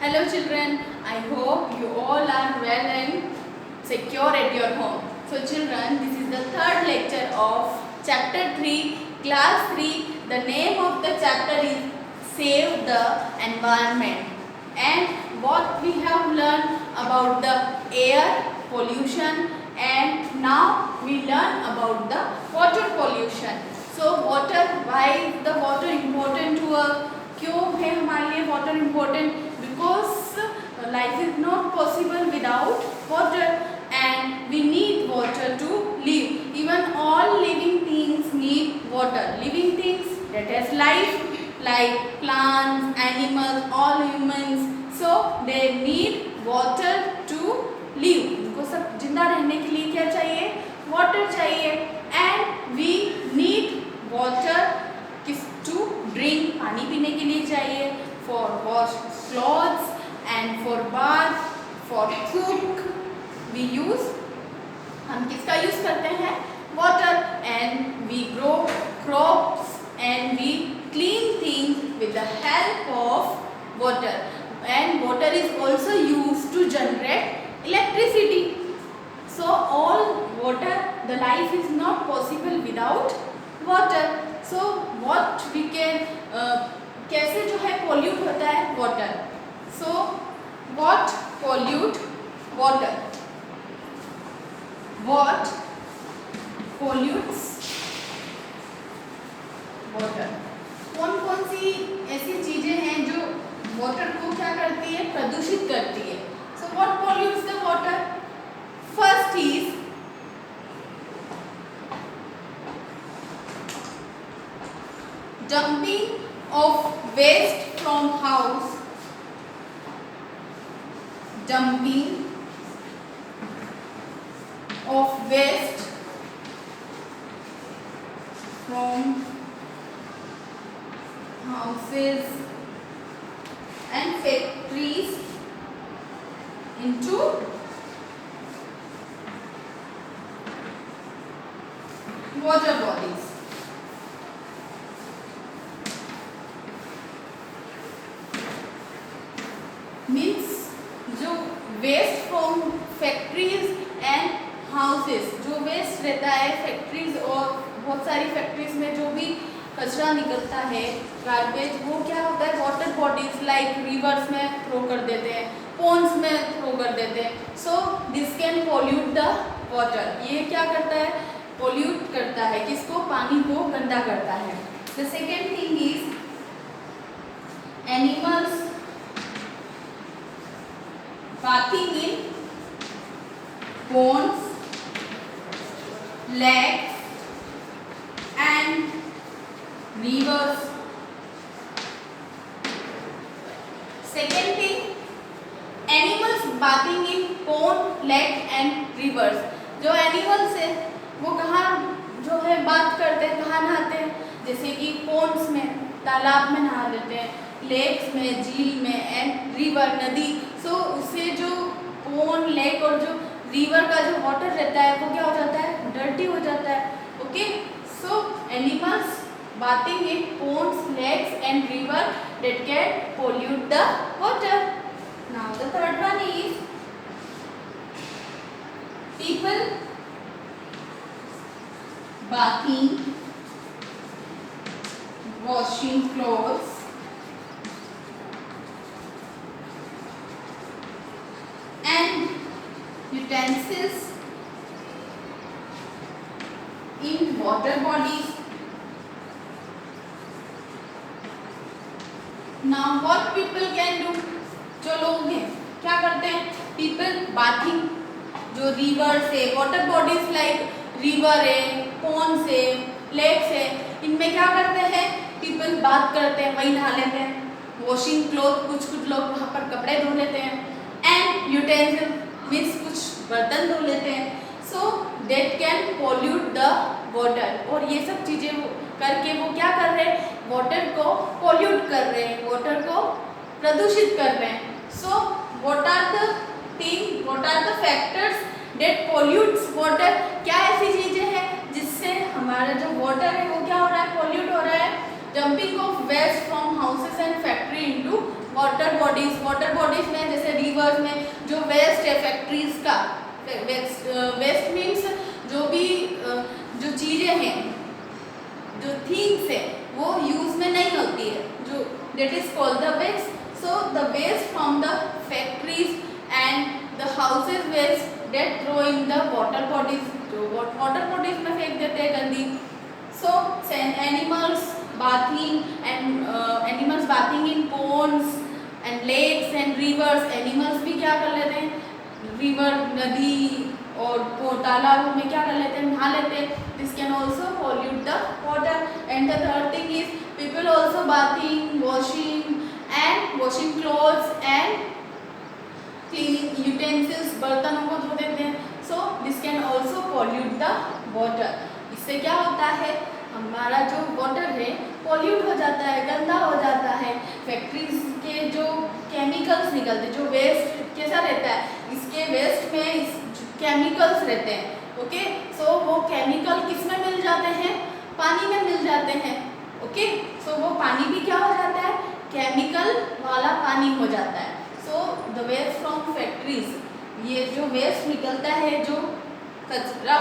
Hello children, I hope you all are well and secure at your home. So children, this is the third lecture of chapter 3, class 3. The name of the chapter is Save the Environment. And what we have learned about the air pollution, and now we learn about the water pollution. So water, why is the water important to us? क्यों है हमारे लिए water important? Because life is not possible without water and we need water to live. Even all living things need water. Living things that has life like plants, animals, all humans, so they need water to live. उनको सब जिंदा रहने के लिए क्या चाहिए? Water चाहिए. And we need water to drink, पानी पीने के लिए चाहिए, for wash clothes and for bath, for cook we use, हम किसका यूज करते हैं? Water. And we grow crops and we clean things with the help of water. And water is also use to generate electricity. So all water, the life is not possible without water. So what we can, कैसे जो है pollute होता है water. So what pollute water? What pollutes water? कौन कौन सी ऐसी चीजें हैं जो वाटर को क्या करती है? प्रदूषित करती है. So what pollutes the water? First is dumping of waste from house. Dumping of waste from houses and factories into water bodies. Means जो waste from factories and houses, जो वेस्ट रहता है फैक्ट्रीज और बहुत सारी फैक्ट्रीज में जो भी कचरा निकलता है, गार्बेज, वो क्या होता है? वाटर बॉडीज लाइक रिवर्स में थ्रो कर देते हैं, पोन्स में थ्रो कर देते हैं. So this can pollute the water. ये क्या करता है? पोल्यूट करता है. किसको? पानी को गंदा करता है. The second thing is animals bathing in ponds, lakes and rivers. Second thing, animals bathing in pond, lake and rivers. जो एनिमल्स है वो कहाँ जो है बात करते हैं, कहाँ नहाते हैं? जैसे कि पोन्ड्स में, तालाब में नहा लेते हैं, लेक्स में, झील में, एंड रिवर, नदी. सो उससे जो पोन्ड, लेक और जो रिवर का जो वाटर रहता है वो क्या हो जाता है? डर्टी हो जाता है. Okay. So animals bathing in ponds, lakes and river that can pollute the water. Now the third one is people bathing, washing clothes and utensils in water bodies. Now what people can do? जो लोग हैं क्या करते हैं? People bathing, जो river से, water bodies like river है, Pond's है, लेक्स है, इनमें क्या करते हैं? पीपल बात करते हैं, वही नहा लेते हैं. वॉशिंग क्लोथ, कुछ कुछ लोग वहाँ पर कपड़े धो लेते हैं. एंड यूटेंसिल मीन्स कुछ बर्तन धो लेते हैं. So that can pollute the water. और ये सब चीज़ें करके वो क्या कर रहे हैं? वाटर को पोल्यूट कर रहे हैं, वाटर को प्रदूषित कर रहे हैं. So what are the thing, what are the factors that pollutes water? क्या ऐसी चीज़ें हैं जिससे हमारा जो वाटर है वो क्या हो रहा है? पोल्यूट हो रहा है. dumping of waste from houses and factory into water water bodies में जैसे रिवर्स में जो वेस्ट है फैक्ट्रीज का, वेस्ट मीन्स जो भी जो चीज़ें हैं, जो थिंग्स है वो यूज में नहीं होती है, जो that is called the waste. So the waste from the factories and the houses waste that throw in the water bodies, जो water bodies में फेंक देते हैं गंदी. So animals bathing in ponds and lakes and rivers. Animals भी क्या कर लेते हैं, रिवर नदी और तालाबों में क्या कर लेते हैं, नहा लेते हैं. This can also pollute the water. And the third thing is people also bathing, washing clothes and cleaning utensils, बर्तनों को धो देते हैं. So this can also pollute the water. इससे क्या होता है, हमारा जो वाटर है पॉल्यूट हो जाता है, गंदा हो जाता है. फैक्ट्रीज के जो केमिकल्स निकलते, जो वेस्ट कैसा रहता है, इसके वेस्ट में केमिकल्स रहते हैं. ओके, सो वो केमिकल किस में मिल जाते हैं, पानी में मिल जाते हैं. ओके, सो वो पानी भी क्या हो जाता है, केमिकल वाला पानी हो जाता है. So the waste from factories, ये जो वेस्ट निकलता है, जो कचरा,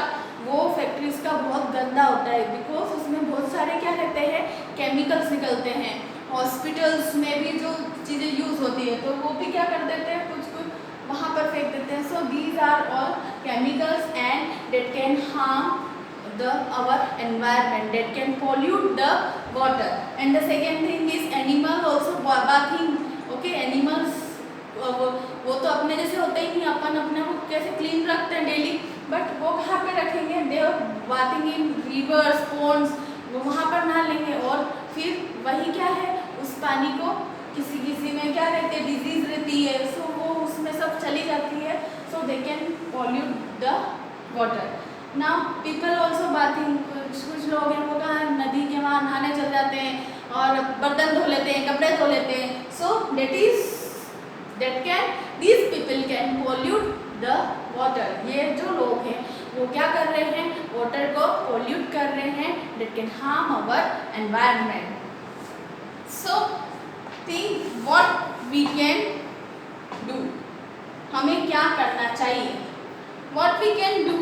वो फैक्ट्रीज का बहुत गंदा होता है, बिकॉज उसमें बहुत सारे क्या रहते हैं, केमिकल्स निकलते हैं. हॉस्पिटल्स में भी जो चीज़ें यूज़ होती है तो वो भी क्या कर देते हैं, कुछ वहाँ पर फेंक देते हैं. So these are all chemicals and that can harm the our environment, that can pollute the water. And the second thing is animal also bathing. Okay, animals वो तो अपने जैसे होते ही नहीं, अपन अपने को कैसे क्लीन रखते हैं डेली, बट वो कहाँ पे रखेंगे, they are bathing in rivers, ponds, वो वहाँ पर नहा लेंगे. और फिर वही क्या है, उस पानी को किसी में क्या रहती है, डिजीज रहती है, सो वो उसमें सब चली जाती है. So they can pollute the water. Now people also bathing, कुछ लोग हैं वो कहाँ नदी के वहाँ नहाने चल जाते हैं और बर्तन धो लेते हैं, कपड़े धो लेते हैं. सो these people can pollute the water. ये जो लोग हैं वो क्या कर रहे हैं, वाटर को पोल्यूट कर रहे हैं, that can harm our environment. So think what we can do. हमें क्या करना चाहिए, what we can do.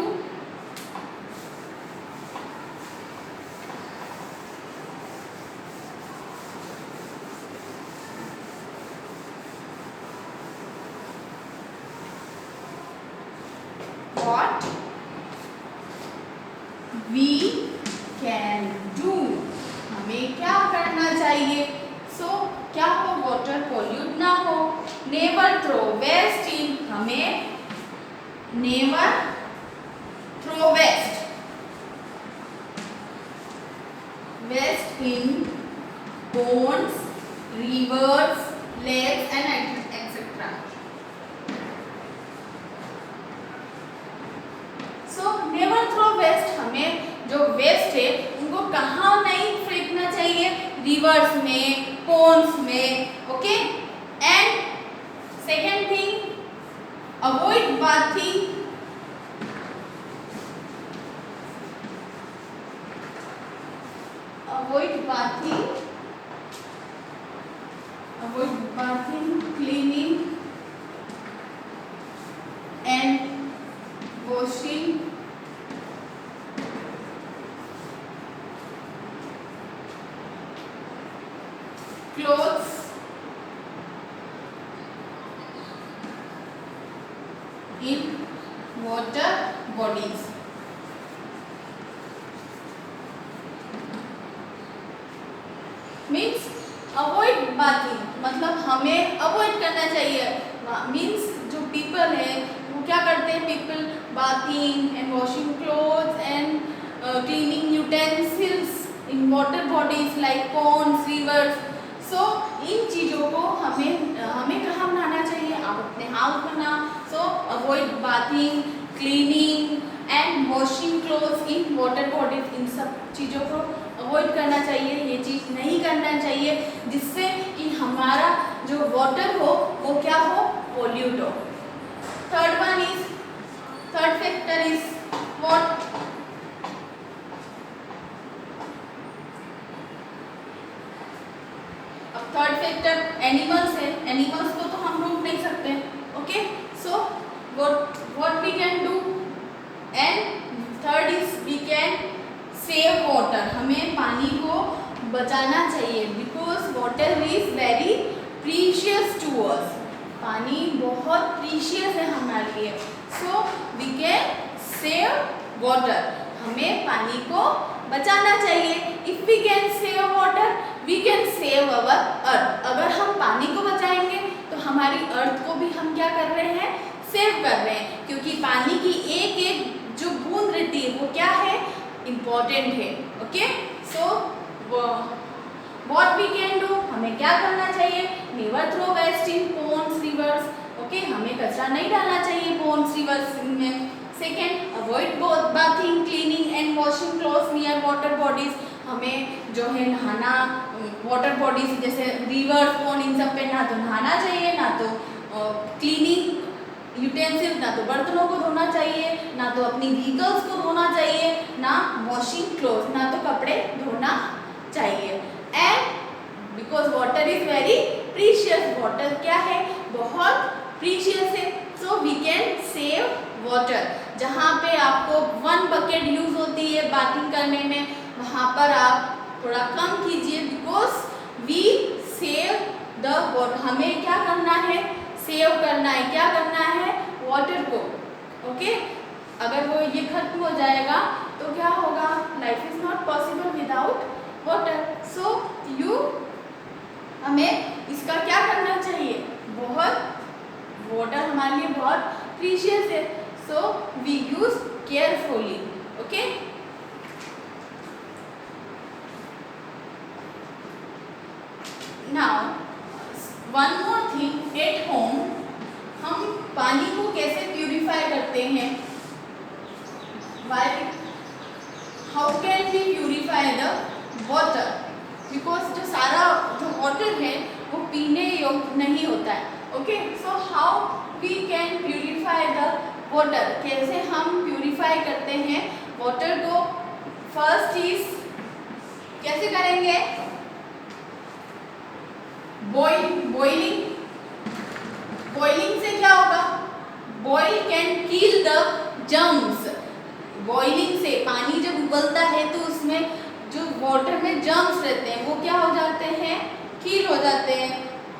What we can do, हमें क्या करना चाहिए. सो क्या हो, वाटर पोल्यूट ना हो. नेवर थ्रो वेस्ट इन, हमें never throw waste in ponds, rivers, lakes and etc. So never throw waste, हमें जो वेस्ट है उनको कहाँ नहीं फेंकना चाहिए, रिवर्स में, पोन्ड्स में. Okay, and second thing, avoid bathing, cleaning and washing clothes in water bodies. Means avoid bathing, मतलब हमें अवॉइड करना चाहिए. मीन्स जो पीपल है वो क्या करते हैं, people bathing and washing clothes and cleaning utensils in water bodies like ponds, rivers. So इन चीज़ों को हमें कहाँ बनाना चाहिए, आप अपने हाउस में ना. So avoid bathing, cleaning and washing clothes in water bodies, इन सब चीज़ों को अवॉइड करना चाहिए. ये चीज़ नहीं करना चाहिए जिससे कि हमारा जो वाटर हो वो क्या हो, पोल्यूट हो. Third factor is what, third factor animals है, एनिमल्स को तो हम रोक नहीं सकते. Okay, so what we can do, and third is we can save water. हमें पानी को बचाना चाहिए because water is very precious to us. पानी बहुत प्रीशियस है हमारे लिए. so we can save water. हमें पानी को बचाना चाहिए. if we can save water we can save our earth. अगर हम पानी को बचाएंगे तो हमारी अर्थ को भी हम क्या कर रहे हैं, सेव कर रहे हैं, क्योंकि पानी की एक एक जो बूंद रहती है वो क्या है, इम्पोर्टेंट है. Okay, so what we can do, हमें क्या करना चाहिए, never throw waste in ponds rivers. Okay, हमें कचरा नहीं डालना चाहिए पोन्स रिवर्स में. Second, avoid bathing, cleaning and washing clothes near water bodies. हमें जो है नहाना, वाटर बॉडीज जैसे रिवर्स, पोन, इन सब पे ना तो नहाना चाहिए, ना तो क्लीनिंग यूटेंसिल्स, ना तो बर्तनों को धोना चाहिए, ना तो अपनी व्हीकल्स को धोना चाहिए, ना वॉशिंग क्लोथ्स, ना तो कपड़े धोना चाहिए. And because water is very precious, water क्या है, बहुत प्रीशियस है. So we can save water. जहाँ पे आपको 1 बकेट यूज होती है बाथिंग करने में, वहाँ पर आप थोड़ा कम कीजिए because we save the water. हमें क्या करना है, सेव करना है. क्या करना है, वाटर को. ओके, अगर वो ये खत्म हो जाएगा तो क्या होगा, life is not possible without water. So हमें इसका क्या करना चाहिए, बहुत वाटर हमारे लिए बहुत प्रीशियस है. So we use carefully. Okay, now one more thing, at home हम पानी को कैसे प्यूरिफाई करते हैं, how can we purify the water, because जो सारा जो वाटर है वो पीने योग्य नहीं होता है. Okay, so how we can purify the water, कैसे हम प्यूरिफाई करते हैं वाटर को. फर्स्ट इज कैसे करेंगे, बॉइलिंग. बॉइलिंग से क्या होगा, boil can kill the germs. Boiling से पानी जब उबलता है तो उसमें जो वाटर में जर्म्स रहते हैं वो क्या हो जाते हैं, किल हो जाते हैं.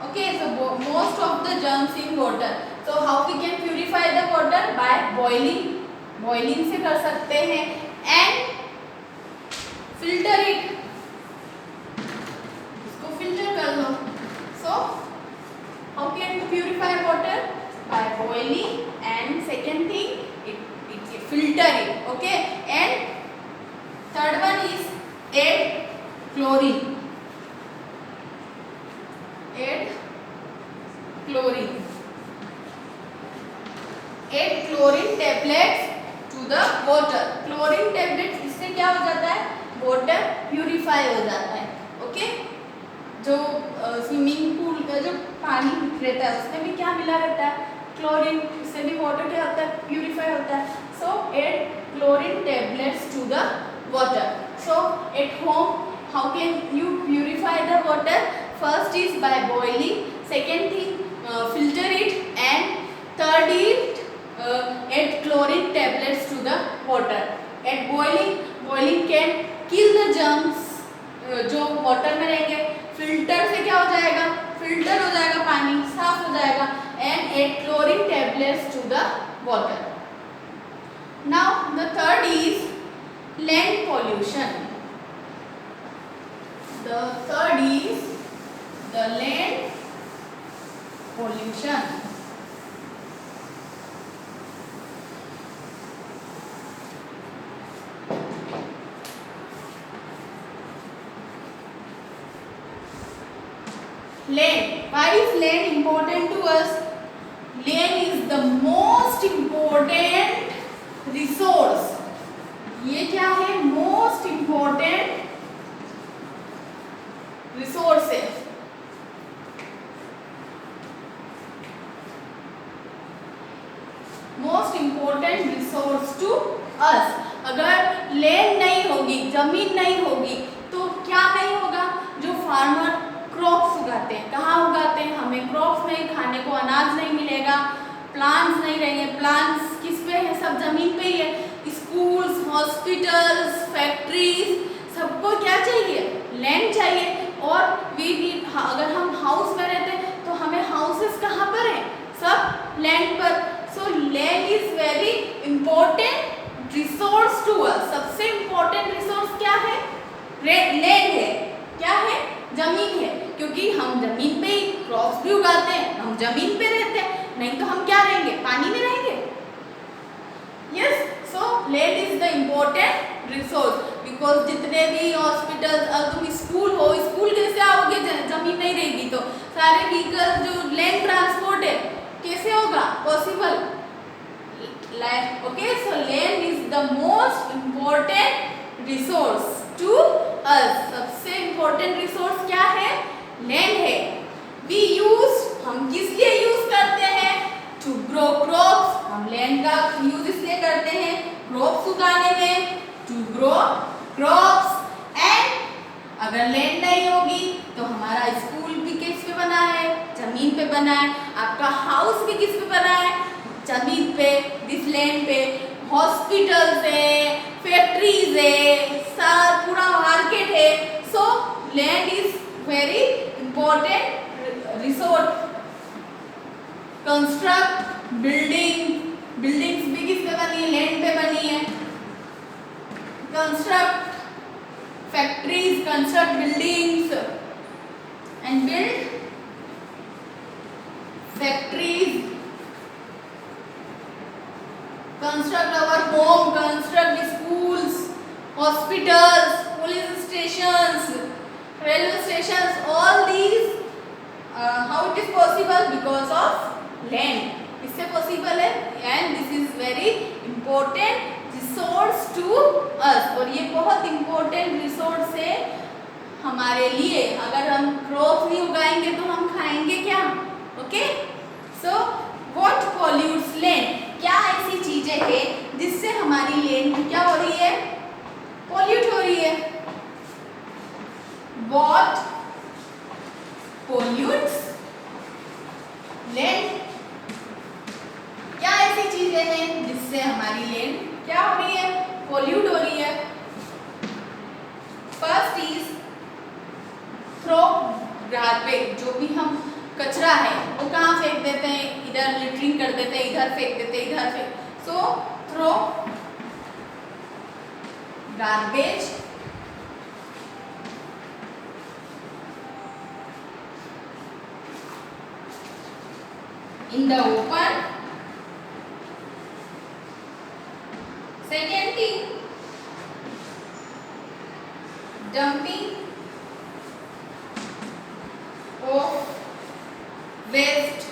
Okay, so most of the germs in water. So how we can purify the water, by boiling. Boiling से कर सकते हैं. एंड फिल्टर इट, इसको फिल्टर कर लो. So, how can you purify water? By boiling. And second thing, it filter it. Okay. And third one is add chlorine. Add chlorine. Add chlorine tablets to the water. Chlorine tablets इससे क्या हो जाता है, water purify हो जाता है. Okay. जो swimming pool का जो पानी रहता है उसमें भी क्या मिला रहता है, क्लोरीन. इससे भी वाटर क्या होता है, प्यूरिफाई होता है. So add chlorine tablets to the water. So at home how can you purify the water, first is by boiling, second thing filter it, and third is add chlorine tablets to the water. At boiling can kill the germs जो water में रहेंगे. Filter से क्या हो जाएगा, filter हो जाएगा, पानी साफ हो जाएगा. And add chlorine tablets to the water. Now the third is land pollution. The third is the land pollution. Land. Why is land important to us? Land is the most important resource. ये क्या है, most important resource है. Most important resource to us. अगर land नहीं होगी, जमीन नहीं होगी तो क्या नहीं होगा, जो फार्मर क्रॉप्स उगाते हैं, कहाँ उगाते हैं, मिलेगा, प्लांट्स नहीं रहेंगे। प्लांट्स किस पे है? सब जमीन पे ही है। स्कूल्स, हॉस्पिटल्स, फैक्ट्रीज, सबको क्या चाहिए? लैंड चाहिए। और वी नीड, अगर हम हाउस में रहते हैं तो हमें हाउसेस कहाँ पर है? सब लैंड पर। So land is very important resource to us. सबसे इंपॉर्टेंट रिसोर्स क्या है? लैंड है। क्या है? जमीन है, क्योंकि हम जमीन पे ही क्रॉप्स भी उगाते हैं, हम जमीन पे रहते हैं, नहीं तो हम क्या रहेंगे? पानी में रहेंगे। Yes, so land is the important resource, because जितने भी हॉस्पिटल्स, अगर तुम स्कूल हो, स्कूल कैसे आओगे? जमीन नहीं रहेगी तो। सारे व्हीकल जो लैंड ट्रांसपोर्ट है कैसे होगा possible? Okay, so land is the most important resource to us. सबसे इम्पोर्टेंट रिसोर्स क्या है? लैंड है। वी यूज, हम किस लिए यूज करते हैं? To grow crops. हम लैंड का यूज इसलिए करते हैं क्रॉप्स उगाने में, टू ग्रो क्रॉप्स। एंड अगर लैंड नहीं होगी तो हमारा स्कूल भी किस पे बना है? जमीन पे बना है। आपका हाउस भी किस पे बना है? जमीन पे, दिस लैंड पे। हॉस्पिटल्स है, फैक्ट्रीज है, पूरा मार्केट है। सो land is very important resource. Construct building, buildings भी किस पे बनी है? लैंड पे बनी है। Construct factories, construct buildings and build factories, construct our home, construct schools, hospitals, police stations, railway stations. All these how it is possible? Because of land. इससे possible है, and this is very important resource to us. और ये बहुत important resource है हमारे लिए। अगर हम crops नहीं उगाएंगे तो हम खाएंगे क्या? Okay? So what pollutes land? क्या ऐसी चीजें हैं जिससे हमारी लैंड क्या हो रही है? पॉल्यूट हो रही है। What pollutes land? क्या ऐसी चीजें हैं जिससे हमारी लैंड क्या हो रही है? पॉल्यूट हो रही है। First is throw garbage. जो भी हम कचरा है वो कहाँ फेंक देते हैं? इधर लिटरिंग कर देते हैं, इधर फेंक देते हैं, इधर फेंक। So throw garbage in the open. Second thing, dumping of waste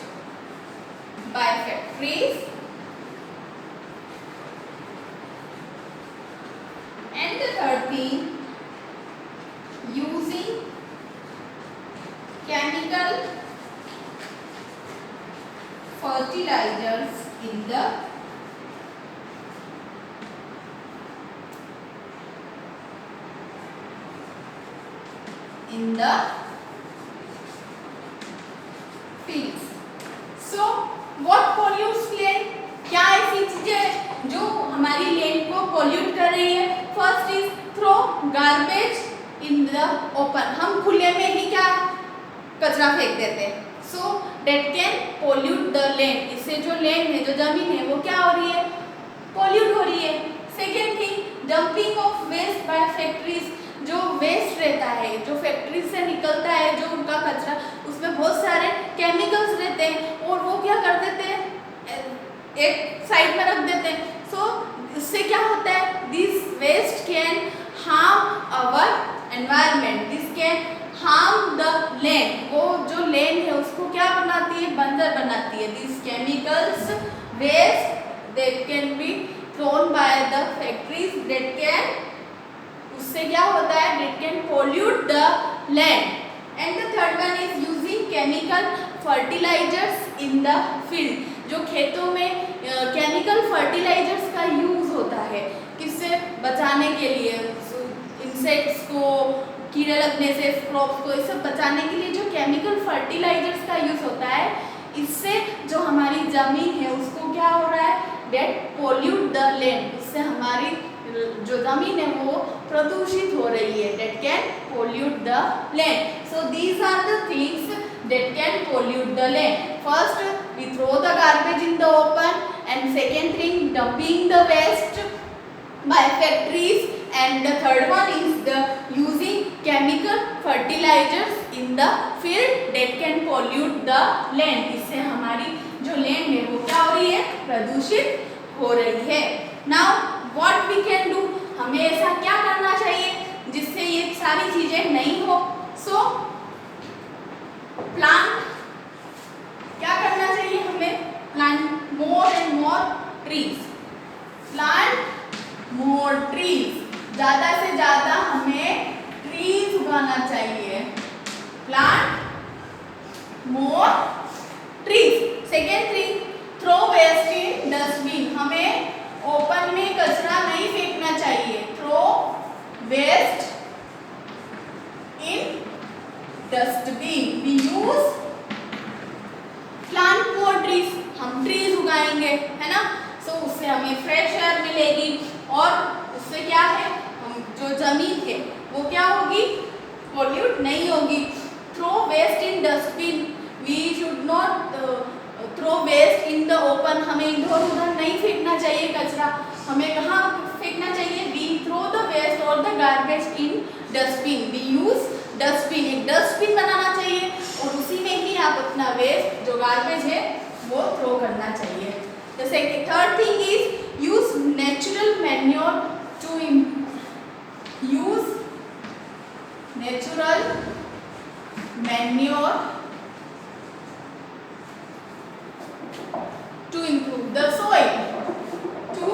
by factories, and the third thing, using chemical fertilizers in the fields. So what pollutes land? क्या ऐसी चीजें जो हमारी लैंड को पोल्यूट कर रही है? First is throw garbage in the open. हम खुले में ही क्या कचरा फेंक देते हैं। So that can pollute the land. इससे जो लैंड है, जो जमीन है, वो क्या हो रही है? पोल्यूट हो रही है। Second thing, dumping of waste by factories. जो वेस्ट रहता है, जो फैक्ट्री से निकलता है, जो उनका कचरा, उसमें बहुत सारे केमिकल्स रहते हैं और वो क्या कर देते हैं? एक साइड में रख देते हैं। सो इससे क्या होता है? This waste can harm our environment, this can harm the land. वो जो लैंड है उसको क्या बनाती है? बंजर बनाती है। This chemicals waste that can be thrown by the factories that can, उससे क्या होता है? That can pollute the land. And the third one is using chemical fertilizers in the field. जो खेतों में केमिकल फर्टिलाइजर्स का यूज होता है, किससे बचाने के लिए? इंसेक्ट्स को, कीड़े लगने से, क्रॉप्स को, इसे बचाने के लिए जो केमिकल फर्टिलाइजर्स का यूज होता है, इससे जो हमारी जमीन है उसको क्या हो रहा है, डेट पोल्यूट द लैंड, इससे हमारी जो जमीन है वो प्रदूषित हो रही है, that can pollute the land. So these are the things that can pollute the land. First, we throw the garbage in the open, and second thing, dumping the waste by factories, and the third one is the using chemical fertilizers in the field that can pollute the land. इससे हमारी जो land है वो क्या हो रही है, प्रदूषित हो रही है। Now what we can do, हमें ऐसा क्या करना चाहिए जिससे ये सारी चीजें नहीं हो। So प्लांट, क्या करना चाहिए हमें, plant more and more trees, plant more trees, ज्यादा से ज्यादा हमें ट्रीज उगाना चाहिए, plant more trees. Second thing, throw waste in dustbin, हमें ओपन में कचरा नहीं फेंकना चाहिए, throw waste in dustbin. We use plant more trees, हम ट्रीज उगाएंगे, है ना, सो उससे हमें फ्रेश एयर मिलेगी और उससे क्या है, हम जो जमीन है वो क्या होगी, पोल्यूट नहीं होगी। Throw waste in dustbin, we should not throw waste in the open, हमें इधर उधर नहीं फेंकना चाहिए कचरा, हमें कहाँ फेंकना चाहिए, वी थ्रो द वेस्ट और the garbage in dustbin. We use dustbin, एक डस्टबिन बनाना चाहिए और उसी में ही आप अपना वेस्ट जो गार्बेज है वो थ्रो करना चाहिए। जैसे कि third thing is use natural manure to use natural manure to improve the soil, to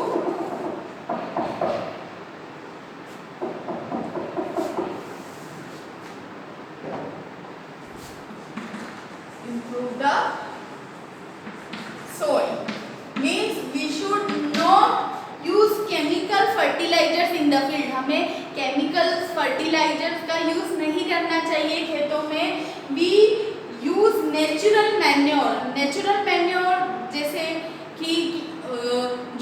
improve the soil, means we should not use chemical fertilizers in the field, हमें chemical fertilizers का use नहीं करना चाहिए खेतों में। we use natural manure, natural manure जैसे कि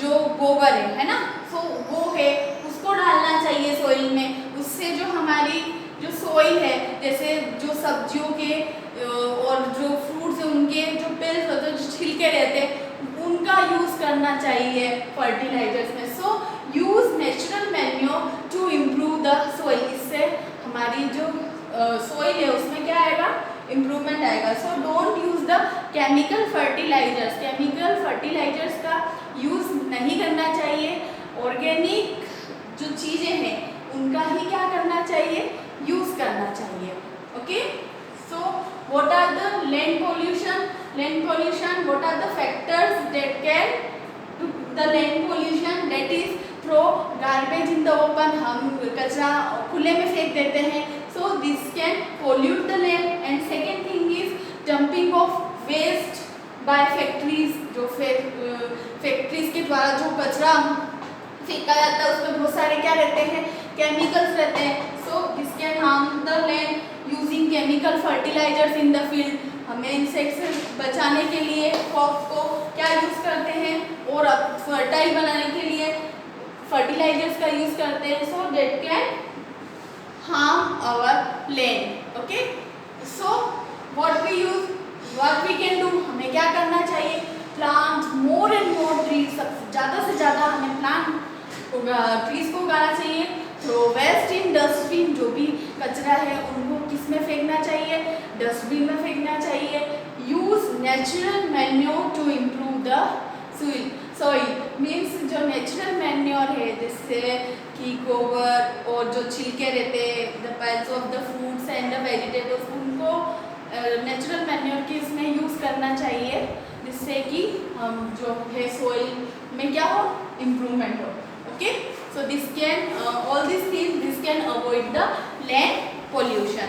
जो गोबर है ना, सो वो है उसको डालना चाहिए सोइल में, उससे जो हमारी जो सोइल है, जैसे जो सब्जियों के और जो फ्रूट्स है उनके जो पेल्स होते हैं, जो छिलके रहते हैं, उनका यूज करना चाहिए फर्टिलाइजर्स में। So use natural manure to improve the soil, इससे हमारी जो सोइल है उसमें क्या आएगा, इम्प्रूवमेंट आएगा। So don't use the chemical fertilizers, chemical fertilizers का यूज नहीं करना चाहिए, ऑर्गेनिक जो चीज़ें हैं उनका ही क्या करना चाहिए, यूज करना चाहिए। Okay, so what are the land pollution, land pollution, what are the factors that can the land pollution, that is throw garbage in the open, हम कचरा खुले में फेंक देते हैं, so this can pollute the land। and second thing is dumping of waste by factories, जो factories के द्वारा जो कचरा फेंका जाता है उसमें बहुत सारे क्या रहते हैं, केमिकल्स रहते हैं, so this can harm the land। using chemical fertilizers in the field, हमें इंसेक्ट से बचाने के लिए क्रॉप को क्या यूज करते हैं, और फर्टाइल बनाने के लिए फर्टिलाइजर्स का यूज करते हैं, so that can harm our land। okay, so what we can do, हमें क्या करना चाहिए, plant more and more trees, ज़्यादा से ज़्यादा हमें ट्रीज को उगाना चाहिए। थ्रो वेस्ट इन डस्टबिन, जो भी कचरा है उनको किस में फेंकना चाहिए, डस्टबिन में फेंकना चाहिए। Use natural manure to improve the soil, means जो नेचुरल मैन्योर है जिससे कि गोबर और जो छिलके रहते हैं, the piles of the fruits and the vegetables, उनको नेचुरल मैन्योर के इसमें यूज़ करना चाहिए, जिससे कि हम जो है सोइल में क्या हो, इम्प्रूवमेंट हो। Okay, so this can all this things this can avoid the land pollution.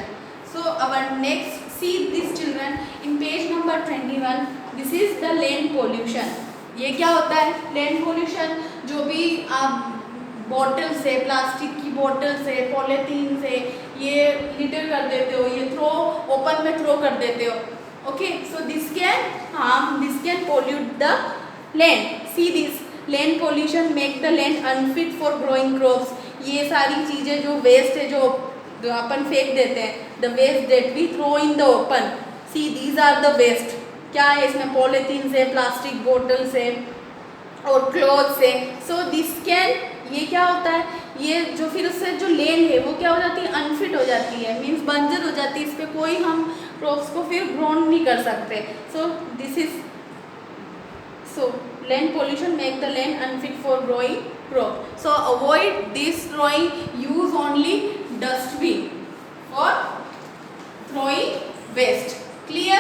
So our next see this children in page number 21, this is the land pollution. ये क्या होता है, लैंड पोल्यूशन, जो भी आप बॉटल्स है, plastic की bottles है, पॉलीथीन से ये लिटर कर देते हो, ये ओपन में थ्रो कर देते हो। Okay, so this this can pollute the land. See this, land pollution make the land unfit for growing crops. ये सारी चीज़ें जो वेस्ट है, जो अपन फेंक देते हैं, the waste that we throw in the open, see these are the waste. क्या है इसमें, पॉलीथीन से, प्लास्टिक बोतल से और क्लॉथ से. सो दिस कैन, ये क्या होता है, ये जो फिर उससे जो लैंड है वो क्या हो जाती है, अनफिट हो जाती है, मीन्स बंजर हो जाती है, इस पर कोई हम क्रॉप्स को फिर ग्रोन नहीं कर सकते. So this is, so land pollution make the land unfit for growing crop. So avoid destroying, use only dustbin for throwing waste. Clear?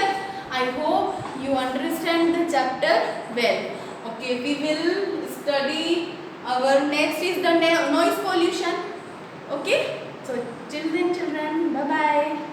I hope you understand the chapter well. Okay, we will study, our next is the noise pollution. Okay, so till then children, bye bye.